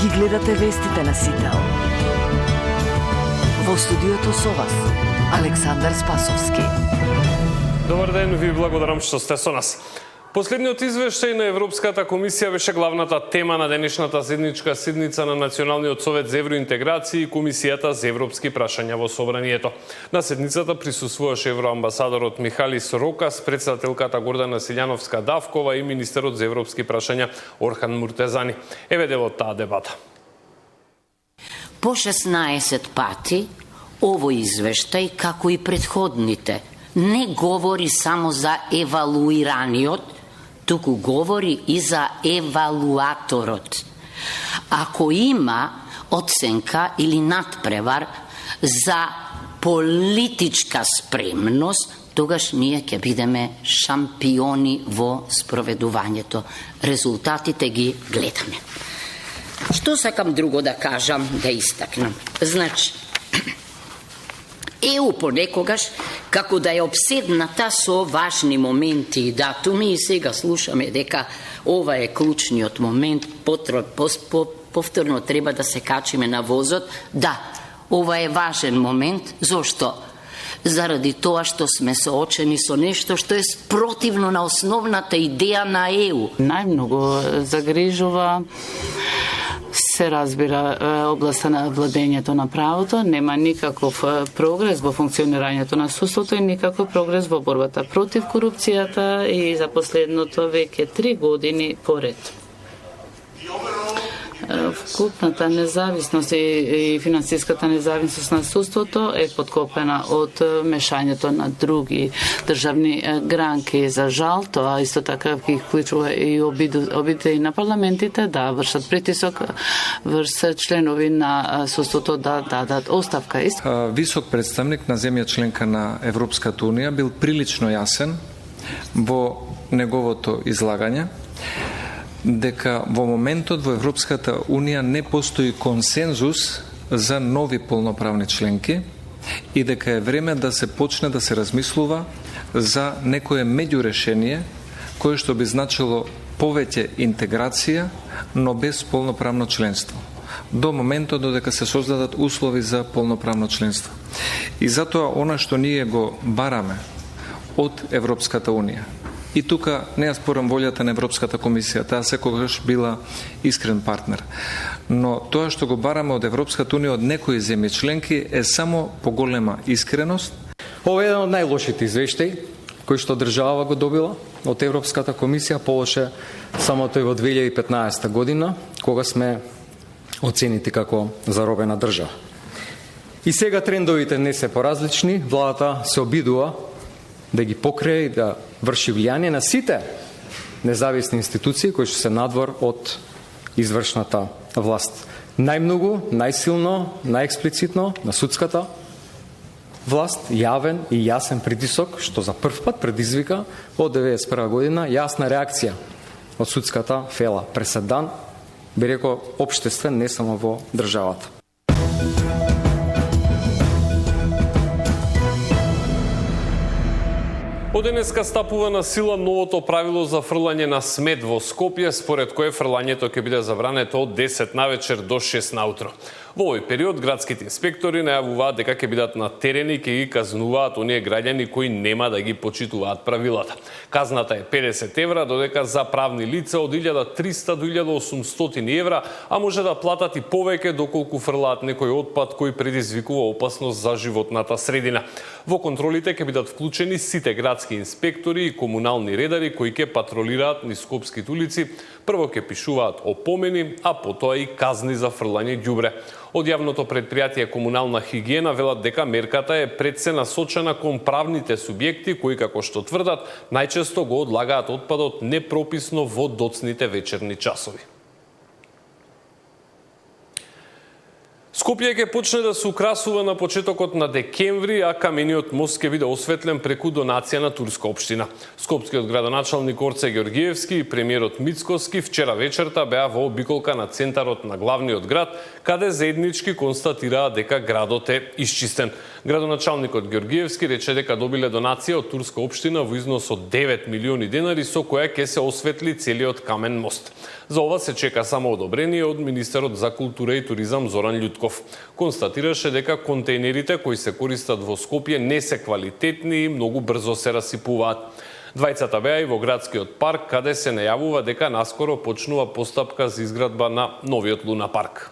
Ги гледате вестите на Сител. Во студиото со вас, Александар Спасовски. Добар ден, ви благодарам што сте со нас. Последниот извештај на Европската комисија беше главната тема на денешната седничка седница на Националниот совет за евроинтеграција и Комисијата за европски прашања во Собранието. На седницата присуствуваше евроамбасадорот Михалис Рокас, председателката Гордана Силјановска-Давкова и министерот за европски прашања Орхан Муртезани. Еве делот таа дебата. По 16 пати овој извештај, како и претходните, не говори само за евалуираниот, туку говори и за евалуаторот. Ако има оценка или надпревар за политичка спремност, тогаш ние ќе бидеме шампиони во спроведувањето. Резултатите ги гледаме. Што сакам друго да кажам, да истакнам? Значи, ЕУ понекогаш, како да е обседната со важни моменти и датуми, и сега слушаме дека ова е клучниот момент, повторно треба да се качиме на возот. Да, ова е важен момент. Зошто? Заради тоа што сме соочени со нешто што е спротивно на основната идеја на ЕУ. Најмногу загрижува, се разбира, областа на владењето на правото, нема никаков прогрес во функционирањето на судството и никаков прогрес во борбата против корупцијата и за последното веќе 3 години поред. Вкупната независност и финансиската независност на судството е подкопена од мешањето на други државни гранки. За жал, тоа исто така ги вклучува и обидите и на парламентите да вршат притисок врз членови на судството да дадат оставка. Висок представник на земја членка на Европската унија бил прилично јасен во неговото излагање дека во моментот во Европската унија не постои консензус за нови полноправни членки и дека е време да се почне да се размислува за некое меѓурешение кое што би значило повеќе интеграција, но без полноправно членство. До моментот додека се создадат услови за полноправно членство. И затоа она што ние го бараме од Европската унија, и тука не ја спорам волјата на Европската комисија, таа секогаш била искрен партнер. Но тоа што го бараме од Европската унија, од некои земји членки, е само поголема искреност. Ова е еден од најлошите извештаи кои што држава го добила од Европската комисија, полоше само тој во 2015 година, кога сме оценети како заробена држава. И сега трендовите не се поразлични, владата се обидува да ги покрие и да врши влијание на сите независни институции кои што се надвор од извршната власт. Најмногу, најсилно, најексплицитно на судската власт, јавен и јасен притисок, што за прв пат предизвика од 1991 година јасна реакција од судската фела. Преседан, би рекол, општествен, не само во државата. Од денеска стапува на сила новото правило за фрлање на смет во Скопје, според кое фрлањето ќе биде забрането од 10 навечер до 6 наутро. Во овој период градските инспектори најавуваат дека ќе бидат на терен и ќе ги казнуваат оние граѓани кои нема да ги почитуваат правилата. Казната е 50 евра, додека за правни лица од 1300 до 1800 евра, а може да платат и повеќе доколку фрлаат некој отпад кој предизвикува опасност за животната средина. Во контролите ќе бидат вклучени сите градски инспектори и комунални редари кои ќе патролираат низ скопските улици. Прво ќе пишуваат опомени, а потоа и казни за фрлање ѓубре. Од јавното предпријатие Комунална хигиена велат дека мерката е пред се насочена кон правните субјекти кои, како што тврдат, најчесто го одлагаат отпадот непрописно во доцните вечерни часови. Скопје ќе почне да се украсува на почетокот на декември, а камениот мост ќе биде осветлен преку донација на турска општина. Скопскиот градоначалник Орце Георгиевски и премиерот Мицкоски вчера вечерта беа во обиколка на центарот на главниот град, каде заеднички констатираа дека градот е исчистен. Градоначалникот Георгиевски рече дека добиле донација од турска општина во износ од 9 милиони денари со која ќе се осветли целиот камен мост. За ова се чека само одобрение од министерот за култура и туризам Зоран Љутков. Констатираше дека контејнерите кои се користат во Скопје не се квалитетни и многу брзо се расипуваат. Двајцата беа и во градскиот парк, каде се најавува дека наскоро почнува постапка за изградба на новиот Луна парк.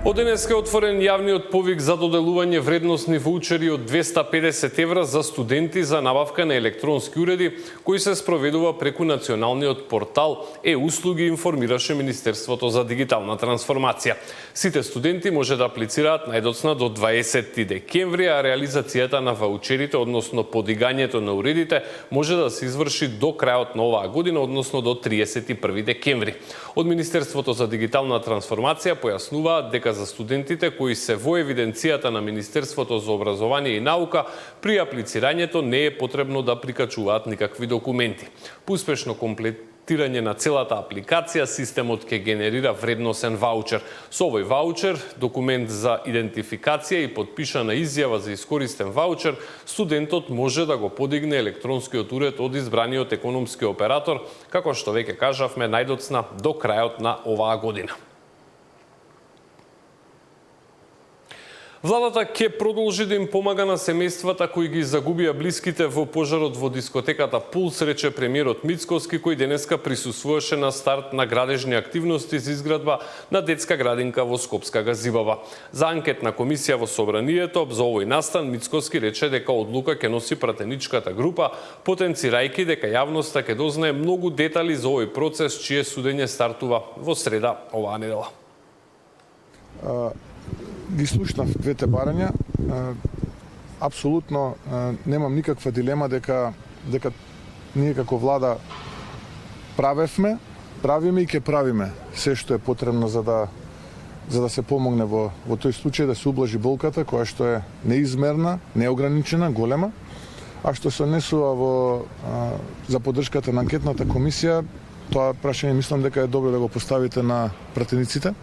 Од денеска е отворен јавниот повик за доделување вредносни ваучери од 250 евра за студенти за набавка на електронски уреди, кои се спроведува преку националниот портал Е-услуги, информираше Министерството за дигитална трансформација. Сите студенти може да аплицираат најдоцна до 20 декември, а реализацијата на ваучерите, односно подигањето на уредите, може да се изврши до крајот на оваа година, односно до 31 декември. Од Министерството за дигитална трансформација појаснуваат дека за студентите кои се во евиденцијата на Министерството за образование и наука, при аплицирањето не е потребно да прикачуваат никакви документи. По успешно комплетирање на целата апликација, системот ќе генерира вредносен ваучер. Со овој ваучер, документ за идентификација и подпишана изјава за искористен ваучер, студентот може да го подигне електронскиот уред од избраниот економски оператор, како што веќе кажавме, најдоцна до крајот на оваа година. Владата ќе продолжи да им помага на семејствата кои ги загубија блиските во пожарот во дискотеката Пулс, рече премиерот Мицкоски, кој денеска присуствуваше на старт на градежни активности за изградба на детска градинка во Скопска Газибава. За анкетна комисија во собранието за овој настан Мицкоски рече дека одлука ќе носи пратеничката група, потенцирајќи дека јавноста ќе дознае многу детали за овој процес, чие судење стартува во среда оваа недела. Ги слушнав двете барања. Апсолутно немам никаква дилема дека ние како влада правиме и ќе правиме се што е потребно за да се помогне во тој случај да се ублажи болката која што е неизмерна, неограничена, голема, а што се однесува за поддршката на анкетната комисија, тоа прашање мислам дека е добро да го поставите на пратениците.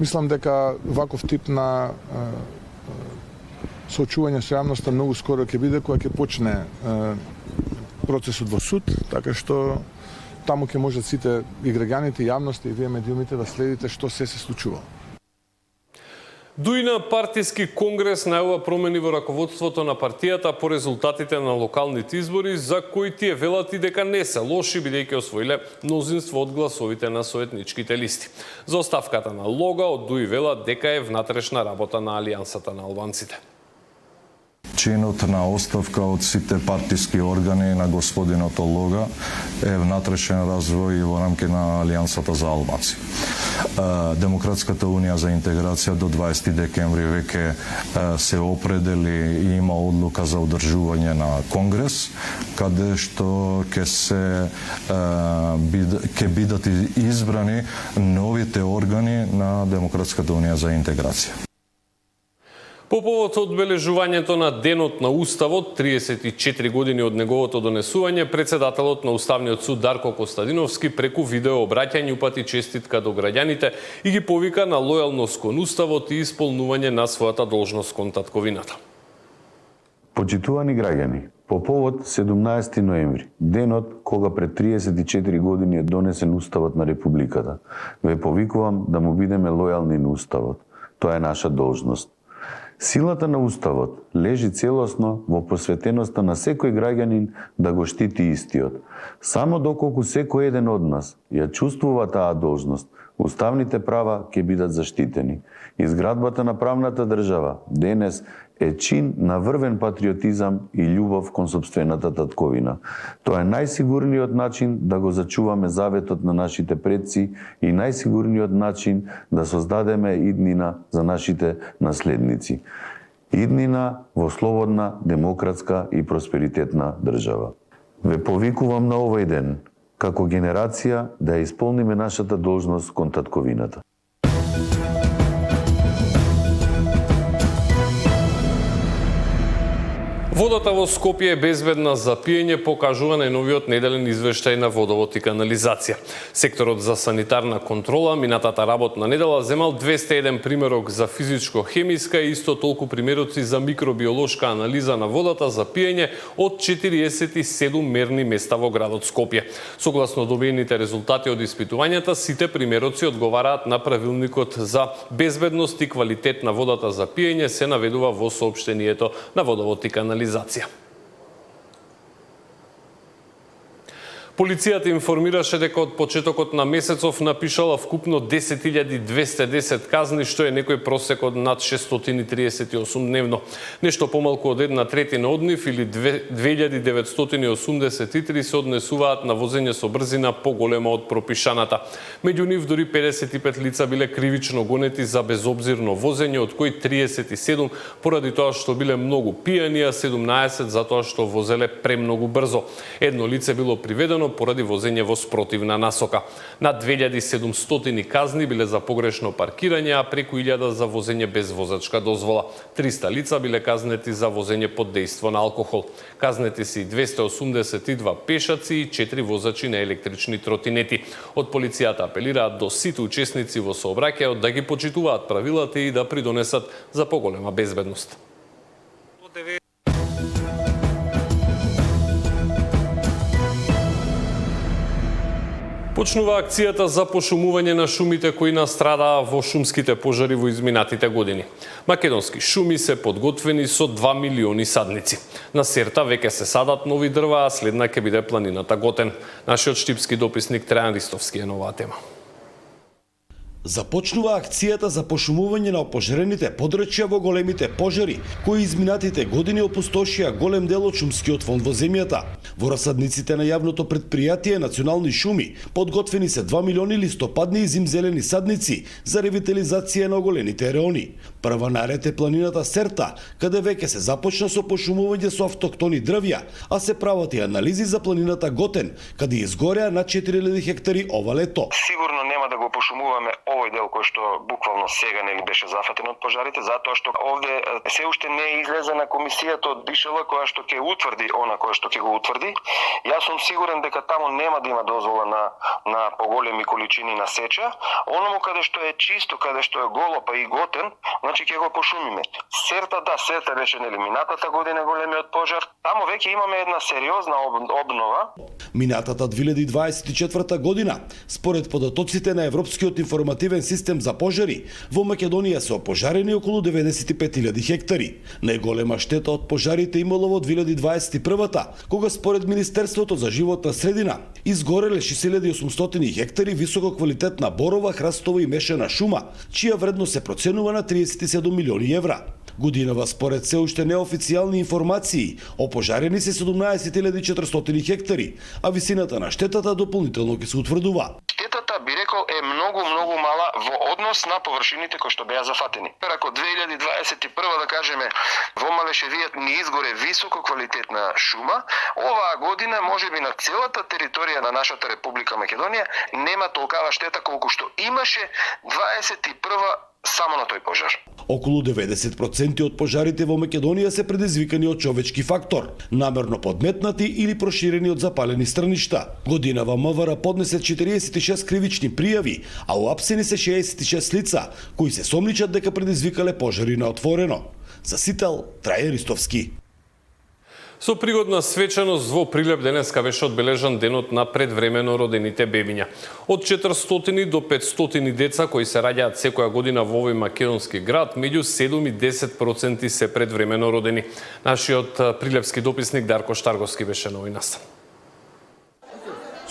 Мислам дека ваков тип на соочување со јавноста многу скоро ќе биде кога ќе почне процесот во суд, така што таму ќе можат сите и граѓаните, и јавноста, и вие медиумите да следите што се случува. Дуина партиски конгрес најава промени во раководството на партијата по резултатите на локалните избори, за кои тие велат и дека не се лоши, бидејќи освоиле мнозинство од гласовите на советничките листи. За оставката на Лога од Дуи велат дека е внатрешна работа на Алијансата на албанците. Чинот на оставка од сите партиски органи на господинот Лога е внатрешен развој во рамки на Алијансата за албанци. Демократската унија за интеграција до 20 декември веќе се определи и има одлука за одржување на конгрес, каде што ќе бидат избрани новите органи на Демократската унија за интеграција. По повод одбележувањето на Денот на Уставот, 34 години од неговото донесување, председателот на Уставниот суд Дарко Костадиновски преку видео обраќање упати честитка до граѓаните и ги повика на лојалност кон Уставот и исполнување на својата должност кон татковината. Почитувани граѓани, по повод 17 ноември, денот кога пред 34 години е донесен Уставот на Републиката, ве повикувам да му бидеме лојални на Уставот. Тоа е наша должност. Силата на Уставот лежи целосно во посветеноста на секој граѓанин да го штити истиот. Само доколку секој еден од нас ја чувствува таа должност, уставните права ќе бидат заштитени. Изградбата на правната држава денес е чин на врвен патриотизам и љубов кон сопствената татковина. Тоа е најсигурниот начин да го зачуваме заветот на нашите предци и најсигурниот начин да создадеме иднина за нашите наследници. Иднина во слободна, демократска и просперитетна држава. Ве повикувам на овој ден, како генерација, да ја исполниме нашата должност кон татковината. Водата во Скопје е безбедна за пиење, покажува најновиот неделен извештај на Водовод и канализација. Секторот за санитарна контрола минатата работна недела земал 201 примерок за физичко-хемиска и исто толку примероци за микробиолошка анализа на водата за пиење од 47 мерни места во градот Скопје. Согласно добиените резултати од испитувањата, сите примероци одговараат на правилникот за безбедност и квалитет на водата за пиење, се наведува во соопштението на Водовод и канализација. Полицијата информираше дека од почетокот на месецов напишала вкупно 10.210 казни, што е некој просек од над 638 дневно. Нешто помалку од 1/3 од нив, или 2983 се однесуваат на возење со брзина поголема од пропишаната. Меѓу нив дури 55 лица биле кривично гонети за безобзирно возење, од кои 37 поради тоа што биле многу пијани, а 17 затоа што возеле премногу брзо. Едно лице било приведено поради возење во спротивна насока. Над 2700 казни биле за погрешно паркирање, а преку 1000 за возење без возачка дозвола. 300 лица биле казнети за возење под дејство на алкохол. Казнети се и 282 пешаци и 4 возачи на електрични тротинети. Од полицијата апелираат до сите учесници во сообраќајот да ги почитуваат правилата и да придонесат за поголема безбедност. Почнува акцијата за пошумување на шумите кои настрадаа во шумските пожари во изминатите години. Македонски шуми се подготвени со 2 милиони садници. На Серта веќе се садат нови дрва, а следна ќе биде планината Готен. Нашиот штипски дописник Трајан Ристовски е на оваа тема. Започнува акцијата за пошумување на опожарените подрачја во големите пожари, кои изминатите години опустошија голем дел од шумскиот фонд во земјата. Во расадниците на јавното предпријатие Национални шуми подготвени се 2 милиони листопадни и зимзелени садници за ревитализација на оголените реони. Прва наред е планината Серта, каде веќе се започна со пошумување со автоктони дрвја, а се прават и анализи за планината Готен, каде изгореа над 4000 хектари ова лето. Сигурно нема да го пошумуваме овој дел кој што буквално сега нели беше зафатен од пожарите, затоа што овде се уште не е излезена комисијата од Бишела која што ќе утврди она која што ќе го утврди. Јас сум сигурен дека таму нема да има дозвола на поголеми количини на сеча. Оному каде што е чисто, каде што е голо па и Готен, значи ќе го пошумиме. Серта беше нели минатата година големиот пожар. Таму веќе имаме една сериозна обнова. Минатата 2024 година, според податоците на Европскиот информативен систем за пожари, во Македонија се опожарени околу 95.000 хектари. Најголема штета од пожарите имало во 2021-та, кога според Министерството за животна средина изгореле 6800 хектари висококвалитетна борова, храстова и мешана шума, чија вредност се проценува на 37 милиони евра. Годинава според се уште неофицијални информации, опожарени се 17.400 хектари, а висината на штетата дополнително ќе се утврдува. Штетата, би рекол, е многу мала во однос на површините кои што беа зафатени. Ако 2021 да кажеме во Малешевијат ни изгоре високо квалитетна шума, оваа година можеби на целата територија на нашата Република Македонија нема толкава штета колку што имаше 21 само на тој пожар. Околу 90% од пожарите во Македонија се предизвикани од човечки фактор, намерно подметнати или проширени од запалени страништа. Годинава МВР поднесе 46 кривични пријави, а уапсени се 66 лица, кои се сомничат дека предизвикале пожари на отворено. За Сител, Трајан Ристовски. Со пригодна свечаност во Прилеп денеска беше одбележан денот на предвремено родените бебиња. Од 400 до 500 деца кои се раѓаат секоја година во овој македонски град, меѓу 7 и 10% се предвремено родени. Нашиот прилепски дописник Дарко Штарговски беше на овој настан.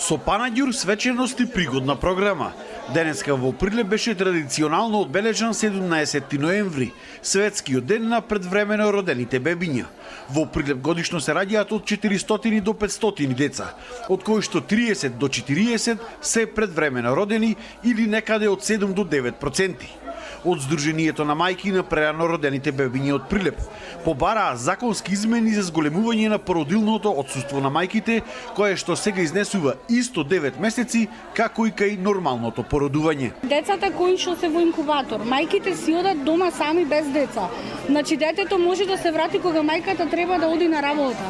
Со панаѓур, свеченост и пригодна програма. Денеска во Прилеп беше традиционално одбележан 17 ноември, светскиот ден на предвремено родените бебиња. Во Прилеп годишно се раѓаат од 400 до 500 деца, од кои што 30 до 40 се предвремено родени или некаде од 7 до 9%. од Сдруженијето на мајки на прерано родените бебиња од Прилеп. Побараа законски измени за зголемување на породилното отсуство на мајките, кое што сега изнесува исто 9 месеци, како и кај нормалното породување. Децата кои што се во инкубатор, мајките си одат дома сами без деца. Значи детето може да се врати кога мајката треба да оди на работа.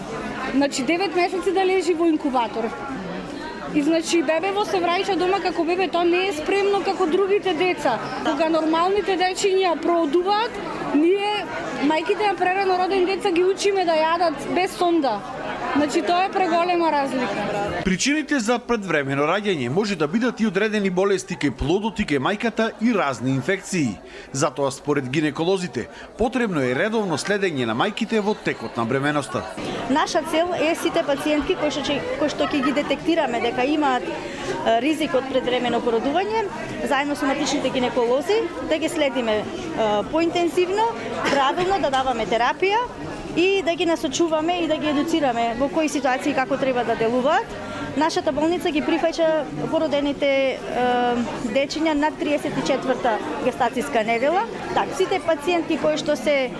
Значи 9 месеци да лежи во инкубатор. И значи бебево се враќа дома како бебе, тоа не е спремно како другите деца. Кога нормалните дечиња проодуваат, ние мајките на прерано родени деца ги учиме да јадат без сонда. Значи тоа е преголема разлика. Причините за предвремено раѓање може да бидат и одредени болести кај плодот и кај мајката и разни инфекции. Затоа според гинеколозите потребно е редовно следење на мајките во текот на бременоста. Наша цел е сите пациентки кои што ќе ги детектираме дека имаат ризик од предвремено породување, заедно со матичните гинеколози, да ги следиме поинтензивно, правилно да даваме терапија и да ги насочуваме и да ги едуцираме во кои ситуации како треба да делуваат. Нашата болница ги прифаќа породените дечиња над 34-та гестацијска недела. Так, сите пациентки кои што се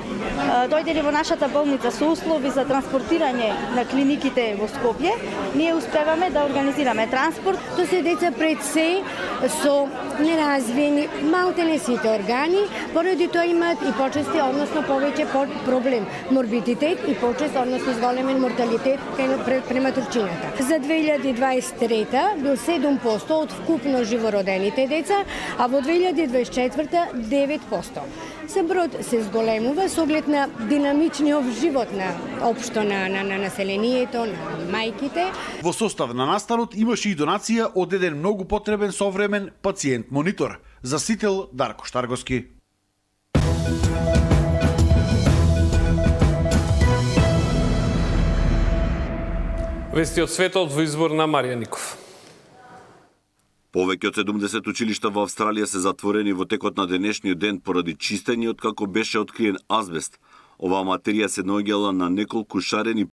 дојдени во нашата болница со услови за транспортирање на клиниките во Скопје, ние успеваме да организираме транспорт. Тоа се деца пред се со неразвиени малте сите органи, поради тоа имаат и почести, односно повеќе проблем, морбидитет и почест, односно зголемен морталитет кај прематурчината. За 2023 бил 7% од вкупно живородените деца, а во 2024 9%. Се бројот се зголемува со оглед на динамичниот живот на општо на населението, на мајките. Во состав на настанот имаше и донација од еден многу потребен современ пациент монитор. Засител Дарко Штарговски. Вести од светот во избор на Марија Ников. Повеќе од 70 училишта во Австралија се затворени во текот на денешниот ден поради чистење од како беше откриен азбест. Оваа материја се наоѓала на неколку шарени